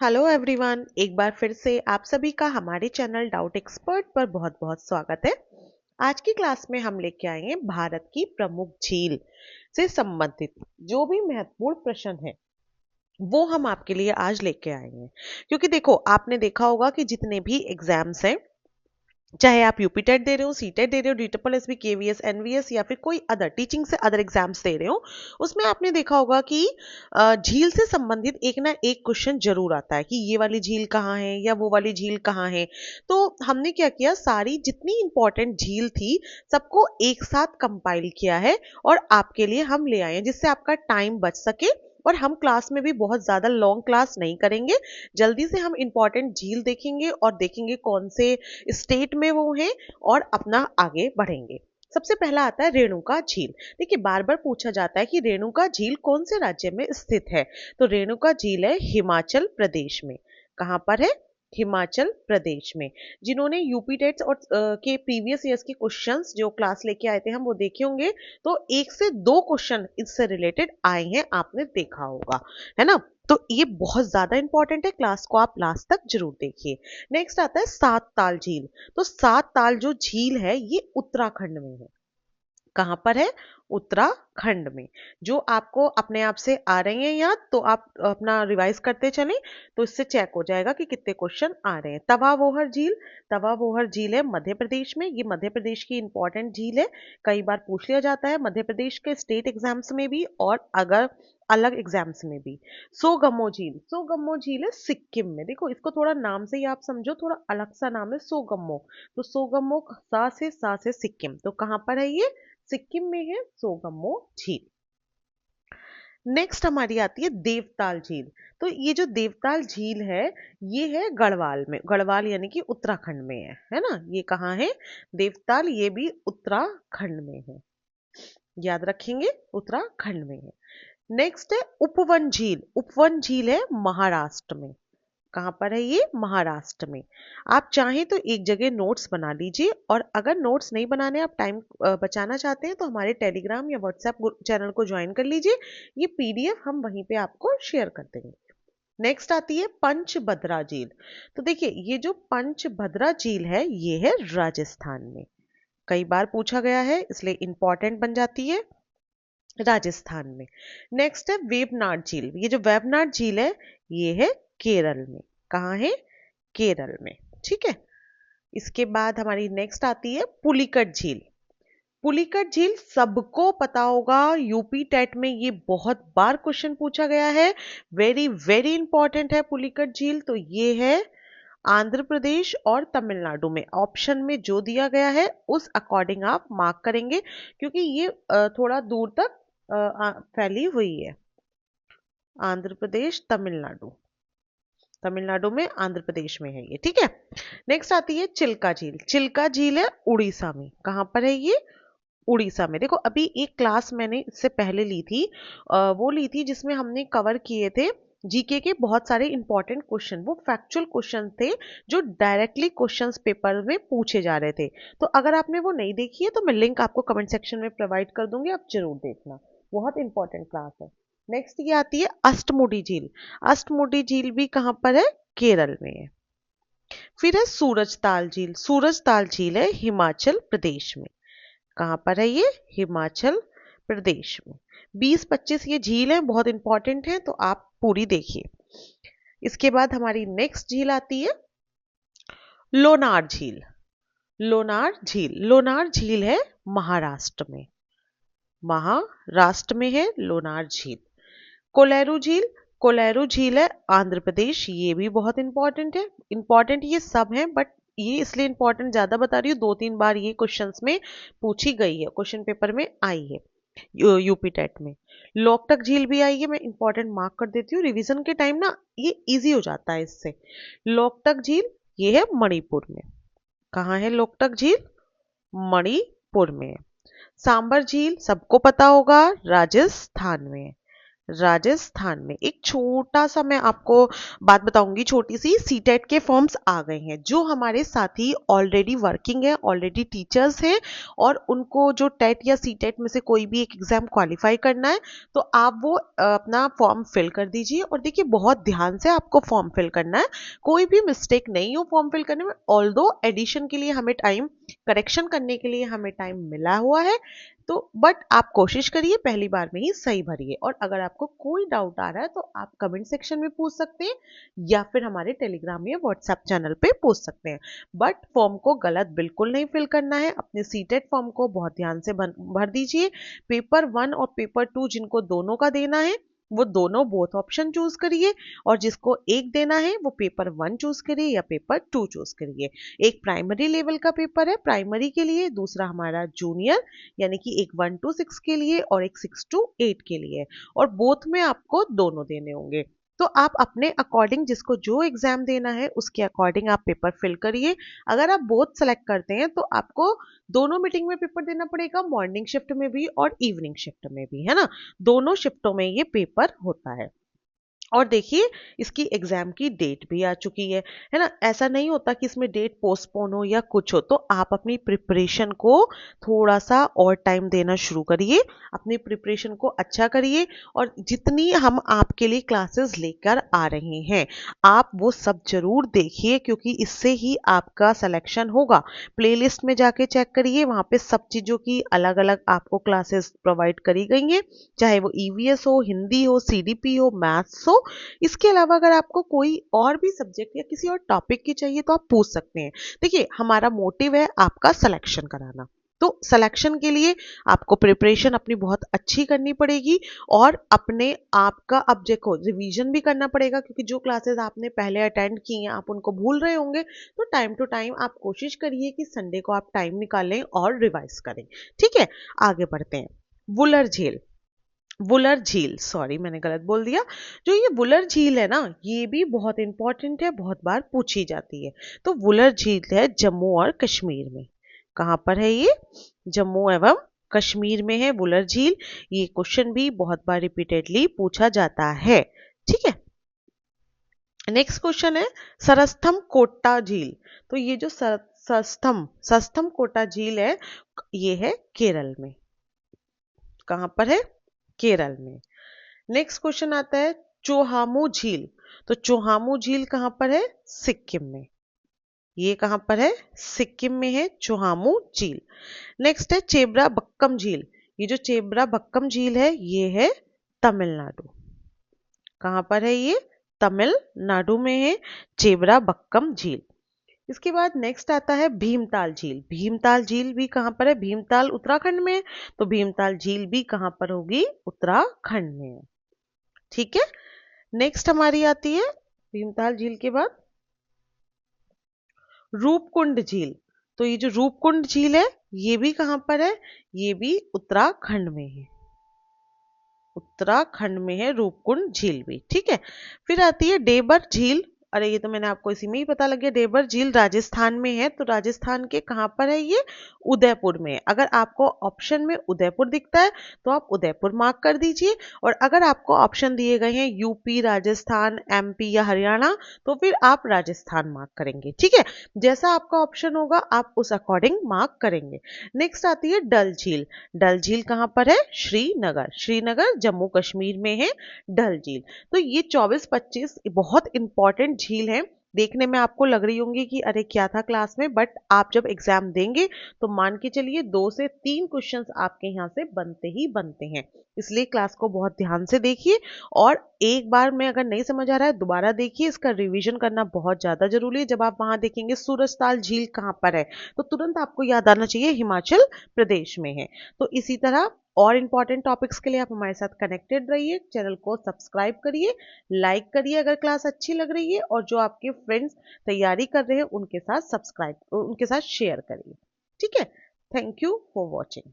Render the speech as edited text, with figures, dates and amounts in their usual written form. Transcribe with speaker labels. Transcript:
Speaker 1: Hello everyone, एक बार फिर से आप सभी का हमारे चैनल डाउट एक्सपर्ट पर बहुत बहुत स्वागत है। आज की क्लास में हम लेके आए हैं भारत की प्रमुख झील से संबंधित जो भी महत्वपूर्ण प्रश्न है वो हम आपके लिए आज लेके आए हैं। क्योंकि देखो, आपने देखा होगा कि जितने भी एग्जाम्स हैं, चाहे आप यूपी टेट दे रहे हो, सी टेट दे रहे हो, डीट्रिपल एस बी, केवीएस, एनवीएस या फिर कोई अदर टीचिंग से अदर एग्जाम्स दे रहे हो, उसमें आपने देखा होगा कि झील से संबंधित एक ना एक क्वेश्चन जरूर आता है कि ये वाली झील कहाँ है या वो वाली झील कहाँ है। तो हमने क्या किया, सारी जितनी इंपॉर्टेंट झील थी सबको एक साथ कंपाइल किया है और आपके लिए हम ले आए हैं, जिससे आपका टाइम बच सके और हम क्लास में भी बहुत ज्यादा लॉन्ग क्लास नहीं करेंगे। जल्दी से हम इंपॉर्टेंट झील देखेंगे और देखेंगे कौन से स्टेट में वो हैं और अपना आगे बढ़ेंगे। सबसे पहला आता है रेणुका झील। देखिए, बार बार पूछा जाता है कि रेणुका झील कौन से राज्य में स्थित है। तो रेणुका झील है हिमाचल प्रदेश में। कहाँ पर है? हिमाचल प्रदेश में। जिन्होंने यूपी टेट्स और के प्रीवियस ईयर्स के क्वेश्चंस जो क्लास लेके आए थे हम वो देखे होंगे, तो एक से दो क्वेश्चन इससे रिलेटेड आए हैं, आपने देखा होगा, है ना। तो ये बहुत ज्यादा इंपॉर्टेंट है, क्लास को आप लास्ट तक जरूर देखिए। नेक्स्ट आता है सात ताल झील। तो सात ताल जो झील है ये उत्तराखंड में है। कहाँ पर है? उत्तराखंड में। जो आपको अपने आप से आ रही हैं याद, तो आप अपना रिवाइज करते चलें, तो इससे चेक हो जाएगा कि कितने क्वेश्चन आ रहे हैं। तवा वोहर झील। तवा वोहर झील है मध्य प्रदेश में। ये मध्य प्रदेश की इंपॉर्टेंट झील है, कई बार पूछ लिया जाता है मध्य प्रदेश के स्टेट एग्जाम्स में भी और अगर अलग एग्जाम्स में भी। सोगमो झील। सोगमो झील है सिक्किम में। देखो, इसको थोड़ा नाम से ही आप समझो, थोड़ा अलग सा नाम है सोगमो। तो सोगमो सा से सिक्किम, तो कहाँ पर है ये? सिक्किम में है सोगमो झील। नेक्स्ट हमारी आती है देवताल झील। तो ये जो देवताल झील है ये है गढ़वाल में। गढ़वाल यानी कि उत्तराखंड में है ना। ये कहाँ है? देवताल, ये भी उत्तराखंड में है, याद रखेंगे, उत्तराखंड में है। नेक्स्ट है उपवन झील। उपवन झील है महाराष्ट्र में। कहाँ पर है ये? महाराष्ट्र में। आप चाहें तो एक जगह नोट्स बना लीजिए, और अगर नोट्स नहीं बनाने, आप टाइम बचाना चाहते हैं, तो हमारे टेलीग्राम या व्हाट्सएप चैनल को ज्वाइन कर लीजिए। ये पीडीएफ हम वहीं पे आपको शेयर कर देंगे। नेक्स्ट आती है पंचभद्रा झील। तो देखिए, ये जो पंचभद्रा झील है ये है राजस्थान में। कई बार पूछा गया है इसलिए इंपॉर्टेंट बन जाती है, राजस्थान में। नेक्स्ट है वेवनाड झील। ये जो वेवनाड झील है ये है केरल में। कहाँ है? केरल में। ठीक है। इसके बाद हमारी नेक्स्ट आती है पुलिकट झील। पुलिकट झील सबको पता होगा, यूपी टेट में ये बहुत बार क्वेश्चन पूछा गया है। वेरी वेरी इंपॉर्टेंट है पुलिकट झील। तो ये है आंध्र प्रदेश और तमिलनाडु में। ऑप्शन में जो दिया गया है उस अकॉर्डिंग आप मार्क करेंगे, क्योंकि ये थोड़ा दूर तक फैली हुई है। आंध्र प्रदेश, तमिलनाडु। तमिलनाडु में, आंध्र प्रदेश में है ये। ठीक है। नेक्स्ट आती है चिल्का झील। चिल्का झील है उड़ीसा में। कहाँ पर है ये? उड़ीसा में। देखो, अभी एक क्लास मैंने इससे पहले ली थी, वो ली थी जिसमें हमने कवर किए थे जीके के बहुत सारे इंपॉर्टेंट क्वेश्चन। वो फैक्चुअल क्वेश्चन थे जो डायरेक्टली क्वेश्चंस पेपर में पूछे जा रहे थे। तो अगर आपने वो नहीं देखी है तो मैं लिंक आपको कमेंट सेक्शन में प्रोवाइड कर दूंगी, आप जरूर देखना। बहुत इंपॉर्टेंट क्लास है। नेक्स्ट ये आती है अष्टमुडी झील। अष्टमुडी झील भी कहाँ पर है? केरल में है। फिर है सूरजताल झील। सूरजताल झील है हिमाचल प्रदेश में। कहाँ पर है ये? हिमाचल प्रदेश में। 20-25 ये झील है, बहुत इंपॉर्टेंट है, तो आप पूरी देखिए। इसके बाद हमारी नेक्स्ट झील आती है लोनार झील। लोनार झील। लोनार झील है महाराष्ट्र में। महाराष्ट्र में है लोनार झील। कोलेरू झील। कोलेरू झील है आंध्र प्रदेश। ये भी बहुत इंपॉर्टेंट है। इंपॉर्टेंट ये सब है, बट ये इसलिए इंपॉर्टेंट ज्यादा बता रही हूँ, 2-3 बार ये क्वेश्चंस में पूछी गई है, क्वेश्चन पेपर में आई है यूपी टेट में। लोकटक झील भी आई है, मैं इंपॉर्टेंट मार्क कर देती हूँ, रिवीजन के टाइम ना ये इजी हो जाता है इससे। लोकटक झील ये है मणिपुर में। कहाँ है लोकटक झील? मणिपुर में। सांबर झील सबको पता होगा, राजस्थान में। राजस्थान में। एक छोटा सा मैं आपको बात बताऊंगी, छोटी सी, सीटेट के फॉर्म्स आ गए हैं। जो हमारे साथी ऑलरेडी वर्किंग है, ऑलरेडी टीचर्स हैं, और उनको जो टेट या सीटेट में से कोई भी एक एग्जाम क्वालिफाई करना है, तो आप वो अपना फॉर्म फिल कर दीजिए। और देखिए बहुत ध्यान से आपको फॉर्म फिल करना है, कोई भी मिस्टेक नहीं हो फॉर्म फिल करने में। ऑल्दो एडिशन के लिए हमें टाइम, करेक्शन करने के लिए हमें टाइम मिला हुआ है, तो बट आप कोशिश करिए पहली बार में ही सही भरिए। और अगर आपको कोई डाउट आ रहा है तो आप कमेंट सेक्शन में पूछ सकते हैं, या फिर हमारे टेलीग्राम या व्हाट्सएप चैनल पे पूछ सकते हैं। बट फॉर्म को गलत बिल्कुल नहीं फिल करना है। अपने सीटेट फॉर्म को बहुत ध्यान से भर दीजिए। पेपर 1 और पेपर 2 जिनको दोनों का देना है, वो दोनों बोथ ऑप्शन चूज करिए। और जिसको एक देना है वो पेपर 1 चूज करिए या पेपर 2 चूज करिए। एक प्राइमरी लेवल का पेपर है प्राइमरी के लिए, दूसरा हमारा जूनियर, यानी कि एक 1 to 6 के लिए और एक 6 to 8 के लिए। और बोथ में आपको दोनों देने होंगे। तो आप अपने अकॉर्डिंग, जिसको जो एग्जाम देना है उसके अकॉर्डिंग आप पेपर फिल करिए। अगर आप बोथ सेलेक्ट करते हैं तो आपको दोनों मीटिंग में पेपर देना पड़ेगा, मॉर्निंग शिफ्ट में भी और इवनिंग शिफ्ट में भी, है ना। दोनों शिफ्टों में ये पेपर होता है। और देखिए इसकी एग्जाम की डेट भी आ चुकी है ना। ऐसा नहीं होता कि इसमें डेट पोस्टपोन हो या कुछ हो। तो आप अपनी प्रिपरेशन को थोड़ा सा और टाइम देना शुरू करिए, अपनी प्रिपरेशन को अच्छा करिए। और जितनी हम आपके लिए क्लासेस लेकर आ रहे हैं, आप वो सब जरूर देखिए, क्योंकि इससे ही आपका सिलेक्शन होगा। प्लेलिस्ट में जाके चेक करिए, वहाँ पे सब चीज़ों की अलग अलग आपको क्लासेस प्रोवाइड करी गई हैं, चाहे वो ईवीएस हो, हिंदी हो, सीडीपी हो, मैथ्स हो। इसके अलावा अगर आपको कोई और भी सब्जेक्ट या किसी और टॉपिक की चाहिए तो आप पूछ सकते हैं। देखिए हमारा मोटिव है आपका सिलेक्शन कराना। तो सिलेक्शन के लिए आपको प्रिपरेशन अपनी बहुत अच्छी करनी पड़ेगी, और अपने आप का अब देखो रिवीजन भी करना पड़ेगा, क्योंकि जो क्लासेस आपने पहले अटेंड की हैं आप उनको भूल रहे होंगे। तो टाइम टू टाइम आप कोशिश करिए कि संडे को आप टाइम निकालें और रिवाइज करें। ठीक है, आगे बढ़ते हैं। वुलर झील, वुलर झील, सॉरी मैंने गलत बोल दिया। जो ये वुलर झील है ना, ये भी बहुत इंपॉर्टेंट है, बहुत बार पूछी जाती है। तो वुलर झील है जम्मू और कश्मीर में। कहाँ पर है ये? जम्मू एवं कश्मीर में है वुलर झील। ये क्वेश्चन भी बहुत बार रिपीटेडली पूछा जाता है। ठीक है, नेक्स्ट क्वेश्चन है सरस्थम कोटा झील। तो ये जो सस्थम सस्थम कोटा झील है, ये है केरल में। कहाँ पर है? केरल में। नेक्स्ट क्वेश्चन आता है चोहामू झील। तो चोहामू झील कहां पर है? सिक्किम में। ये कहां पर है? सिक्किम में है चोहामू झील। नेक्स्ट है चेब्रा बक्कम झील। ये जो चेब्रा बक्कम झील है ये है तमिलनाडु। कहां पर है ये? तमिलनाडु में है चेब्रा बक्कम झील। इसके बाद नेक्स्ट आता है भीमताल झील। भीमताल झील भी कहां पर है? भीमताल उत्तराखंड में है, तो भीमताल झील भी कहां पर होगी? उत्तराखंड में है। ठीक है, नेक्स्ट हमारी आती है भीमताल झील के बाद रूपकुंड झील। तो ये जो रूपकुंड झील है ये भी कहां पर है? ये भी उत्तराखंड में है। उत्तराखंड में है रूपकुंड झील भी। ठीक है, फिर आती है डेबर झील। अरे ये तो मैंने आपको इसी में ही पता लग गया। डेबर झील राजस्थान में है, तो राजस्थान के कहां पर है ये? उदयपुर में। अगर आपको ऑप्शन में उदयपुर दिखता है तो आप उदयपुर मार्क कर दीजिए। और अगर आपको ऑप्शन दिए गए हैं यूपी, राजस्थान, एमपी या हरियाणा, तो फिर आप राजस्थान मार्क करेंगे। ठीक है, जैसा आपका ऑप्शन होगा आप उस अकॉर्डिंग मार्क करेंगे। नेक्स्ट आती है डल झील। डल झील कहां पर है? श्रीनगर। श्रीनगर जम्मू कश्मीर में है डल झील। तो ये 24-25 बहुत इंपॉर्टेंट झील है। देखने में आपको लग रही होंगी कि अरे क्या था क्लास में, बट आप जब एग्जाम देंगे तो मान के चलिए 2 से 3 क्वेश्चंस आपके यहाँ से बनते ही बनते हैं। इसलिए क्लास को बहुत ध्यान से देखिए, और एक बार में अगर नहीं समझ आ रहा है दोबारा देखिए। इसका रिवीजन करना बहुत ज्यादा जरूरी है। जब आप वहां देखेंगे सूरजताल झील कहाँ पर है, तो तुरंत आपको याद आना चाहिए हिमाचल प्रदेश में है। तो इसी तरह और इंपॉर्टेंट टॉपिक्स के लिए आप हमारे साथ कनेक्टेड रहिए। चैनल को सब्सक्राइब करिए, लाइक करिए अगर क्लास अच्छी लग रही है, और जो आपके फ्रेंड्स तैयारी कर रहे हैं उनके साथ शेयर करिए। ठीक है, थैंक यू फॉर वॉचिंग।